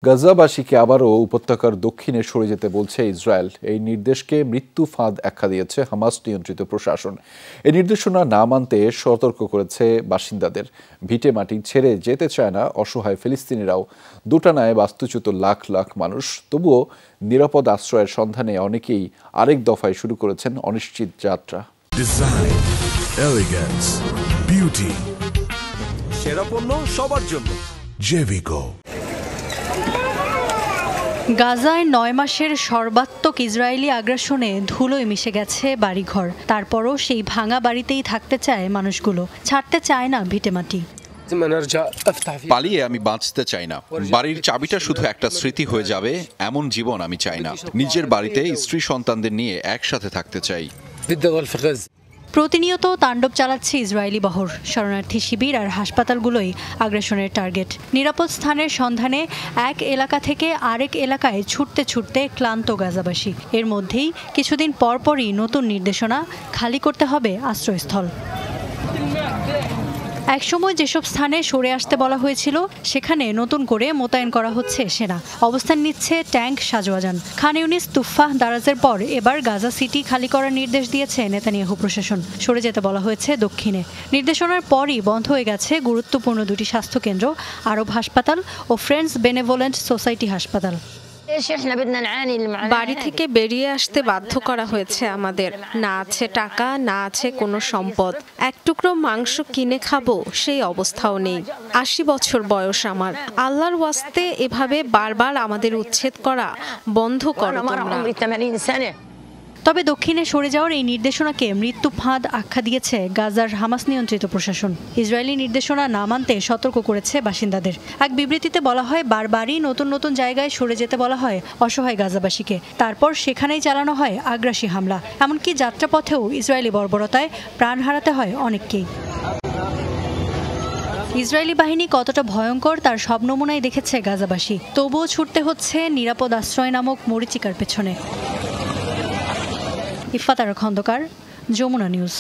গাজাবাসীকে আবারও উপত্যকার দক্ষিণে সরে যেতে বলছে ইসরায়েল। এই নির্দেশকে মৃত্যু ফাঁদ আখ্যা দিয়েছে হামাস নিয়ন্ত্রিত প্রশাসন। এই নির্দেশনা না মানতে সতর্ক করেছে বাসিন্দাদের। ভিটে মাটি ছেড়ে যেতে চায় না অসহায় ফিলিস্তিনিরাও। দোটানায় বাস্তুচ্যুত লাখ লাখ মানুষ। তবুও নিরাপদ আশ্রয়ের সন্ধানে অনেকেই আরেক দফায় শুরু করেছেন অনিশ্চিত যাত্রা। ডিজাইন, এলিগেন্স, বিউটি, সেরা পণ্য সবার জন্য জেভিকো। গাজায় ৯ মাসের সর্বাত্মক ইসরায়েলি আগ্রাসনে ধুলোয় মিশে গেছে বাড়িঘর। তারপরও সেই ভাঙা বাড়িতেই থাকতে চায় মানুষগুলো, ছাড়তে চায় না ভিটেমাটি। পালিয়ে আমি বাঁচতে চাই না। বাড়ির চাবিটা শুধু একটা স্মৃতি হয়ে যাবে এমন জীবন আমি চাই না। নিজের বাড়িতে স্ত্রী সন্তানদের নিয়ে একসাথে থাকতে চাই। প্রতিনিয়ত তাণ্ডব চালাচ্ছে ইসরায়েলি বহর। শরণার্থী শিবির আর হাসপাতালগুলোই আগ্রাসনের টার্গেট। নিরাপদ স্থানের সন্ধানে এক এলাকা থেকে আরেক এলাকায় ছুটতে ছুটতে ক্লান্ত গাজাবাসী। এর মধ্যেই কিছুদিন পরপরই নতুন নির্দেশনা, খালি করতে হবে আশ্রয়স্থল। একসময় যেসব স্থানে সরে আসতে বলা হয়েছিল সেখানে নতুন করে মোতায়েন করা হচ্ছে সেনা। অবস্থান নিচ্ছে ট্যাঙ্ক সাজোয়াজান। খান ইউনিস, তুফাহ, দারাজের পর এবার গাজা সিটি খালি করার নির্দেশ দিয়েছে নেতানিয়াহু প্রশাসন। সরে যেতে বলা হয়েছে দক্ষিণে। নির্দেশনার পরই বন্ধ হয়ে গেছে গুরুত্বপূর্ণ দুটি স্বাস্থ্যকেন্দ্র, আরব হাসপাতাল ও ফ্রেন্ডস বেনেভোলেন্ট সোসাইটি হাসপাতাল। বাড়ি থেকে বেরিয়ে আসতে বাধ্য করা হয়েছে আমাদের। না আছে টাকা, না আছে কোনো সম্পদ। এক টুকরো মাংস কিনে খাবো সেই অবস্থাও নেই। ৮০ বছর বয়স আমার। আল্লাহর ওয়াস্তে এভাবে বারবার আমাদের উচ্ছেদ করা বন্ধ করো তোমরা। তবে দক্ষিণে সরে যাওয়ার এই নির্দেশনাকে মৃত্যু ফাঁদ আখ্যা দিয়েছে গাজার হামাস নিয়ন্ত্রিত প্রশাসন। ইসরায়েলি নির্দেশনা না মানতে সতর্ক করেছে বাসিন্দাদের। এক বিবৃতিতে বলা হয়, বারবারই নতুন নতুন জায়গায় সরে যেতে বলা হয় অসহায় গাজাবাসীকে। তারপর সেখানেই চালানো হয় আগ্রাসী হামলা। এমনকি যাত্রাপথেও ইসরায়েলি বর্বরতায় প্রাণ হারাতে হয় অনেককেই। ইসরায়েলি বাহিনী কতটা ভয়ঙ্কর তার সব নমুনাই দেখেছে গাজাবাসী। তবুও ছুটতে হচ্ছে নিরাপদ আশ্রয় নামক মরীচিকার পেছনে। ইফাত খন্দকার, যমুনা নিউজ।